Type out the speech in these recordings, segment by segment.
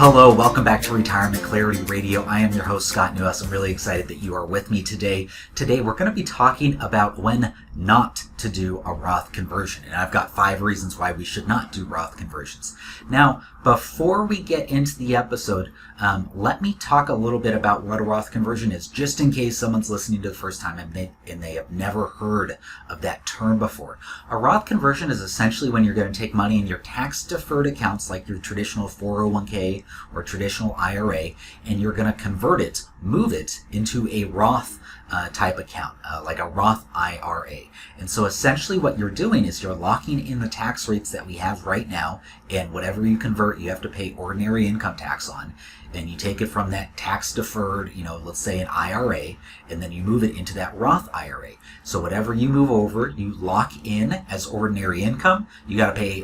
Hello, welcome back to Retirement Clarity Radio. I am your host, Scott Newhouse. I'm really excited that you are with me today. Today, we're going to be talking about when not to do a Roth conversion. And I've got 5 reasons why we should not do Roth conversions. Now, before we get into the episode, let me talk a little bit about what a Roth conversion is, just in case someone's listening to the first time and they have never heard of that term before. A Roth conversion is essentially when you're going to take money in your tax-deferred accounts, like your traditional 401k or traditional IRA, and you're going to convert it, move it into a Roth type account, like a Roth IRA. And so essentially what you're doing is you're locking in the tax rates that we have right now, and whatever you convert, you have to pay ordinary income tax on. Then you take it from that tax deferred, let's say an IRA, and then you move it into that Roth IRA. So whatever you move over, you lock in as ordinary income. You got to pay,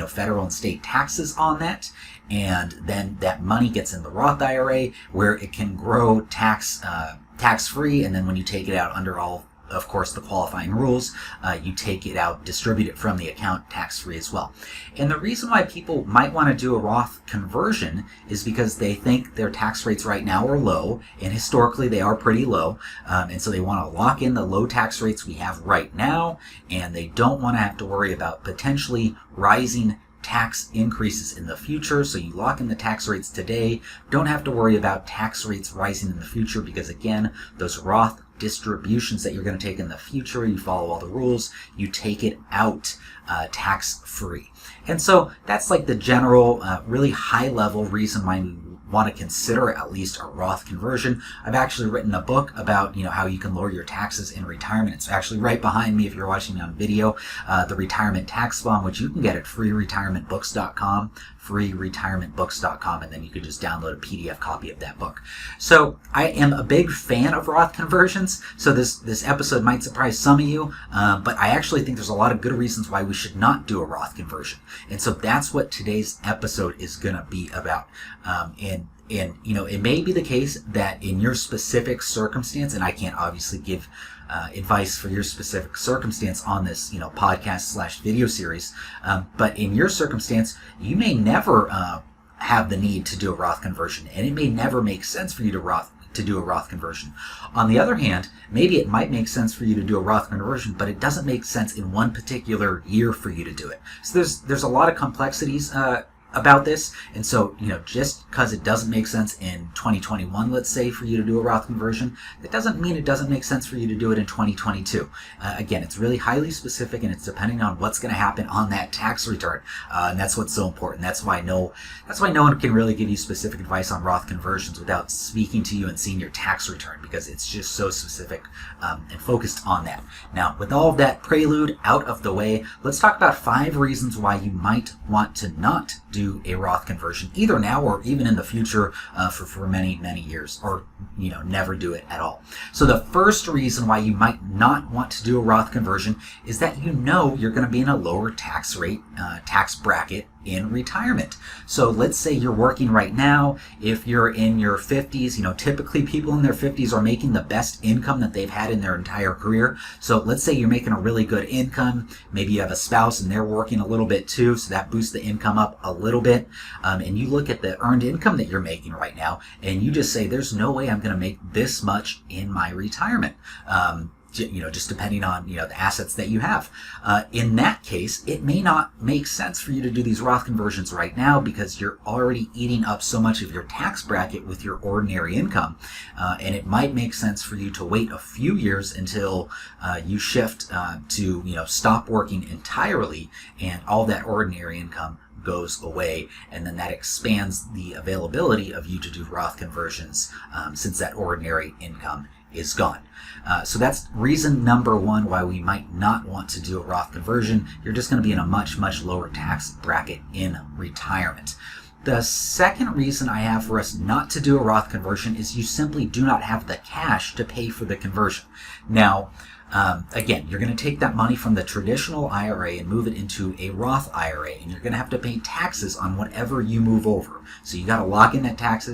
federal and state taxes on that. And then that money gets in the Roth IRA where it can grow tax-free, and then when you take it out under all, of course, the qualifying rules, you take it out, distribute it from the account tax-free as well. And the reason why people might want to do a Roth conversion is because they think their tax rates right now are low, and historically they are pretty low, and so they want to lock in the low tax rates we have right now, and they don't want to have to worry about potentially rising tax increases in the future. So you lock in the tax rates today, don't have to worry about tax rates rising in the future, because again, those Roth distributions that you're going to take in the future, you follow all the rules, you take it out tax-free. And so that's like the general, really high-level reason why we want to consider at least a Roth conversion. I've actually written a book about how you can lower your taxes in retirement. It's actually right behind me if you're watching me on video, the Retirement Tax Bomb, which you can get at freeretirementbooks.com, freeretirementbooks.com, and then you could just download a PDF copy of that book. So I am a big fan of Roth conversions, so this episode might surprise some of you, but I actually think there's a lot of good reasons why we should not do a Roth conversion. And so that's what today's episode is going to be about. And it may be the case that in your specific circumstance, and I can't obviously give advice for your specific circumstance on this, podcast/video series, but in your circumstance, you may never have the need to do a Roth conversion, and it may never make sense for you to do a Roth conversion. On the other hand, maybe it might make sense for you to do a Roth conversion, but it doesn't make sense in one particular year for you to do it. So there's a lot of complexities about this, and so just because it doesn't make sense in 2021, let's say, for you to do a Roth conversion, that doesn't mean it doesn't make sense for you to do it in 2022. Again, it's really highly specific, and it's depending on what's going to happen on that tax return, and that's what's so important. That's why no one can really give you specific advice on Roth conversions without speaking to you and seeing your tax return, because it's just so specific and focused on that. Now, with all of that prelude out of the way, let's talk about 5 reasons why you might want to not do a Roth conversion, either now or even in the future, for many, many years, or never do it at all. So the first reason why you might not want to do a Roth conversion is that you're going to be in a lower tax rate, tax bracket in retirement. So let's say you're working right now. If you're in your 50s, typically people in their 50s are making the best income that they've had in their entire career. So let's say you're making a really good income. Maybe you have a spouse and they're working a little bit too, so that boosts the income up a little bit. And you look at the earned income that you're making right now, and you just say, there's no way I'm going to make this much in my retirement. Just depending on, the assets that you have. In that case, it may not make sense for you to do these Roth conversions right now, because you're already eating up so much of your tax bracket with your ordinary income. And it might make sense for you to wait a few years until you shift to, stop working entirely, and all that ordinary income goes away, and then that expands the availability of you to do Roth conversions, since that ordinary income is gone. So that's reason number 1 why we might not want to do a Roth conversion. You're just going to be in a much, much lower tax bracket in retirement. The second reason I have for us not to do a Roth conversion is you simply do not have the cash to pay for the conversion. Now, again, you're going to take that money from the traditional IRA and move it into a Roth IRA, and you're going to have to pay taxes on whatever you move over. So you got to lock in that tax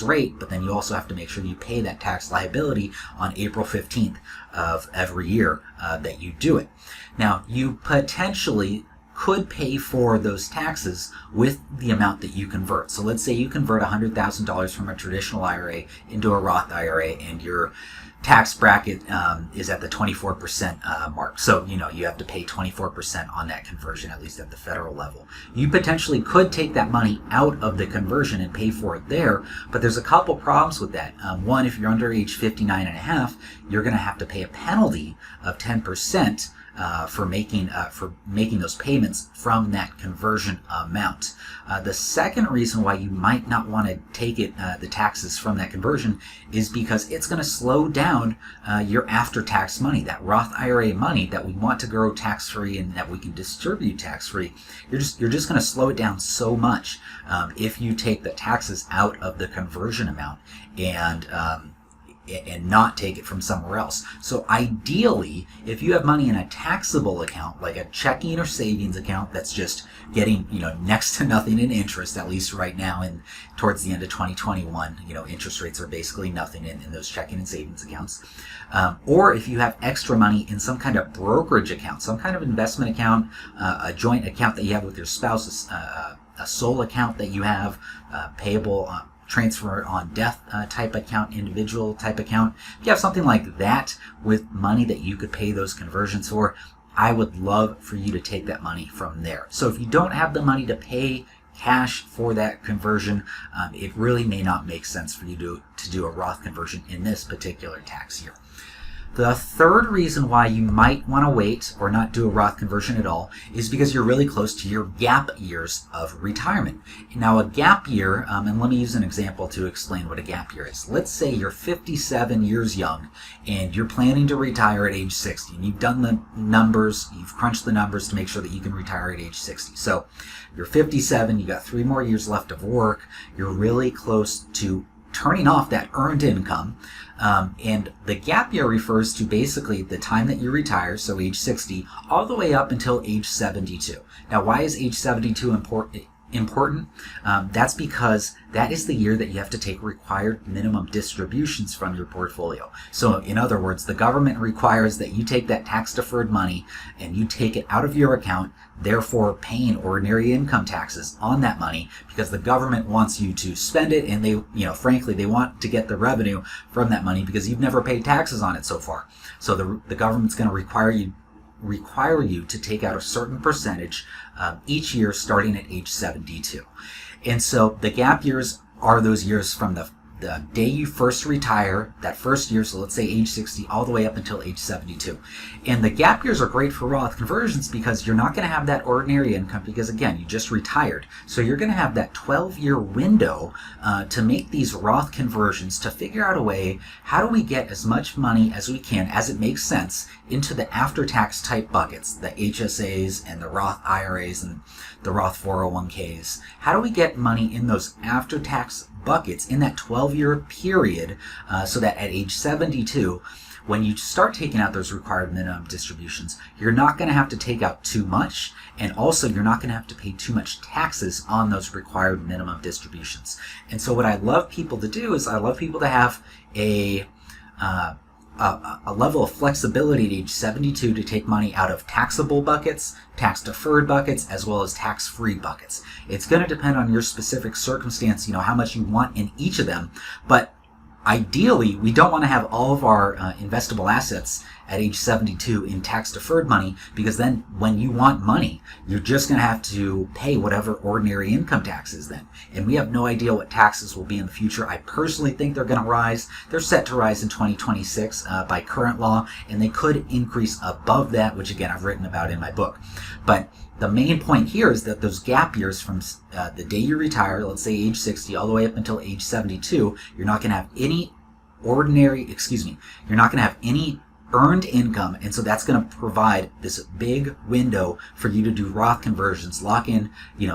rate, but then you also have to make sure you pay that tax liability on April 15th of every year that you do it. Now, you potentially could pay for those taxes with the amount that you convert. So let's say you convert $100,000 from a traditional IRA into a Roth IRA, and your tax bracket is at the 24% mark. So, you have to pay 24% on that conversion, at least at the federal level. You potentially could take that money out of the conversion and pay for it there, but there's a couple problems with that. One, if you're under age 59 and a half, you're going to have to pay a penalty of 10% for making those payments from that conversion amount. The second reason why you might not want to take the taxes from that conversion is because it's going to slow down your after-tax money, that Roth IRA money that we want to grow tax-free and that we can distribute tax-free. You're just going to slow it down so much if you take the taxes out of the conversion amount and not take it from somewhere else. So ideally, if you have money in a taxable account, like a checking or savings account that's just getting, next to nothing in interest, at least right now and towards the end of 2021, interest rates are basically nothing in those checking and savings accounts. Or if you have extra money in some kind of brokerage account, some kind of investment account, a joint account that you have with your spouse, a sole account that you have, payable transfer on death type account, individual type account. If you have something like that with money that you could pay those conversions for, I would love for you to take that money from there. So if you don't have the money to pay cash for that conversion, it really may not make sense for you to do a Roth conversion in this particular tax year. The third reason why you might want to wait or not do a Roth conversion at all is because you're really close to your gap years of retirement. Now, a gap year, and let me use an example to explain what a gap year is. Let's say you're 57 years young and you're planning to retire at age 60, and you've done the numbers, you've crunched the numbers to make sure that you can retire at age 60. So you're 57, you got 3 more years left of work, you're really close to turning off that earned income. And the gap year refers to basically the time that you retire, so age 60, all the way up until age 72. Now, why is age 72 important? That's because that is the year that you have to take required minimum distributions from your portfolio. So in other words, the government requires that you take that tax-deferred money and you take it out of your account, therefore paying ordinary income taxes on that money, because the government wants you to spend it, and they, frankly, they want to get the revenue from that money because you've never paid taxes on it so far. So the government's going to require you to take out a certain percentage each year starting at age 72. And so the gap years are those years from the day you first retire, that first year, so let's say age 60, all the way up until age 72. And the gap years are great for Roth conversions because you're not going to have that ordinary income because, again, you just retired. So you're going to have that 12-year window to make these Roth conversions, to figure out a way, how do we get as much money as we can, as it makes sense, into the after-tax type buckets, the HSAs and the Roth IRAs and the Roth 401ks. How do we get money in those after-tax buckets in that 12-year period so that at age 72, when you start taking out those required minimum distributions, you're not going to have to take out too much, and also you're not going to have to pay too much taxes on those required minimum distributions. And so what I love people to do is I love people to have a level of flexibility at age 72 to take money out of taxable buckets, tax-deferred buckets, as well as tax-free buckets. It's going to depend on your specific circumstance, how much you want in each of them. But ideally, we don't want to have all of our investable assets at age 72 in tax-deferred money, because then when you want money, you're just going to have to pay whatever ordinary income tax is then. And we have no idea what taxes will be in the future. I personally think they're going to rise. They're set to rise in 2026 by current law, and they could increase above that, which again, I've written about in my book. But the main point here is that those gap years from the day you retire, let's say age 60, all the way up until age 72, you're not going to have any you're not going to have any earned income, and so that's going to provide this big window for you to do Roth conversions, lock in,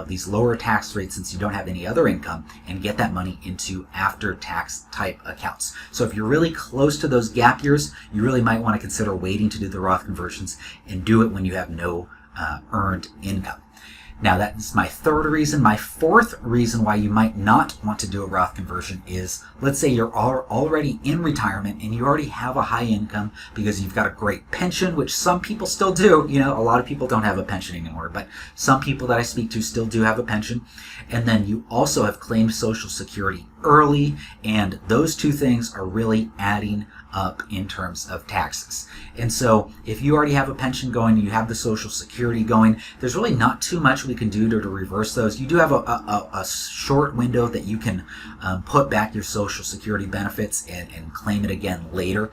these lower tax rates since you don't have any other income, and get that money into after-tax type accounts. So if you're really close to those gap years, you really might want to consider waiting to do the Roth conversions and do it when you have no earned income. Now that's my third reason. My fourth reason why you might not want to do a Roth conversion is, let's say you're already in retirement and you already have a high income because you've got a great pension, which some people still do. You know, a lot of people don't have a pension anymore, but some people that I speak to still do have a pension. And then you also have claimed Social Security early, and those two things are really adding up in terms of taxes. And so if you already have a pension going, you have the Social Security going, there's really not too much we can do to reverse those. You do have a short window that you can put back your Social Security benefits and claim it again later.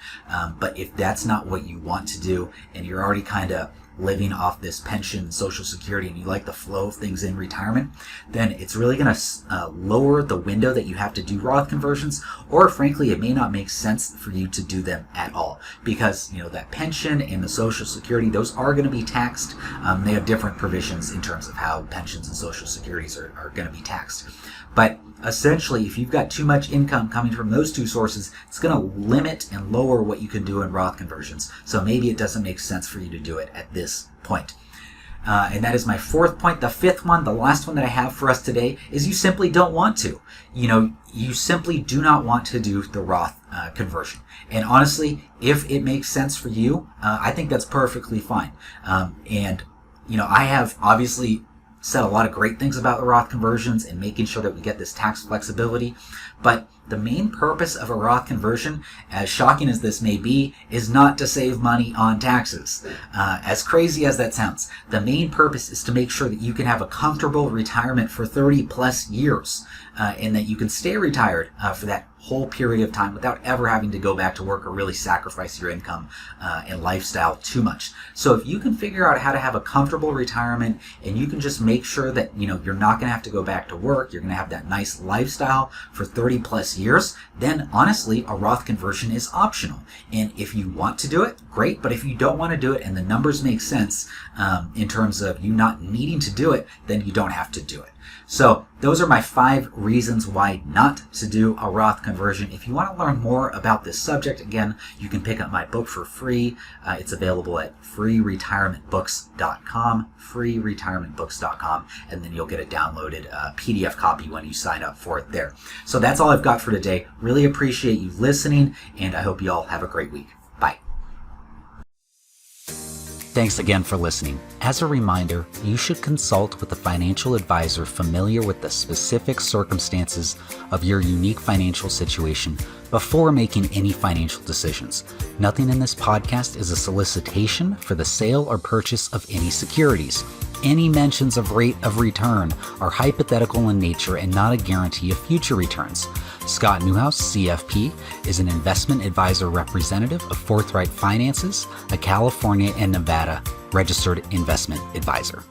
But if that's not what you want to do and you're already kind of living off this pension and Social Security and you like the flow of things in retirement, then it's really going to lower the window that you have to do Roth conversions, or frankly it may not make sense for you to do them at all, because you know that pension and the Social Security, those are going to be taxed. They have different provisions in terms of how pensions and Social Securities are going to be taxed. But essentially, if you've got too much income coming from those two sources, it's going to limit and lower what you can do in Roth conversions. So maybe it doesn't make sense for you to do it at this point. And that is my fourth point. The fifth one, the last one that I have for us today, is you simply don't want to. You know, you simply do not want to do the Roth conversion. And honestly, if it makes sense for you, I think that's perfectly fine. And, you know, I have obviously said a lot of great things about the Roth conversions and making sure that we get this tax flexibility. But the main purpose of a Roth conversion, as shocking as this may be, is not to save money on taxes. As crazy as that sounds, the main purpose is to make sure that you can have a comfortable retirement for 30 plus years, and that you can stay retired for that whole period of time without ever having to go back to work or really sacrifice your income and lifestyle too much. So if you can figure out how to have a comfortable retirement and you can just make sure that, you know, you're not going to have to go back to work, you're going to have that nice lifestyle for 30 plus years, then honestly a Roth conversion is optional. And if you want to do it, great. But if you don't want to do it and the numbers make sense in terms of you not needing to do it, then you don't have to do it. So those are my 5 reasons why not to do a Roth conversion. If you want to learn more about this subject, again, you can pick up my book for free. It's available at freeretirementbooks.com, freeretirementbooks.com, and then you'll get a downloaded PDF copy when you sign up for it there. So that's all I've got for today. Really appreciate you listening, and I hope you all have a great week. Bye. Thanks again for listening. As a reminder, you should consult with a financial advisor familiar with the specific circumstances of your unique financial situation before making any financial decisions. Nothing in this podcast is a solicitation for the sale or purchase of any securities. Any mentions of rate of return are hypothetical in nature and not a guarantee of future returns. Scott Newhouse, CFP, is an investment advisor representative of Forthright Finances, a California and Nevada registered investment advisor.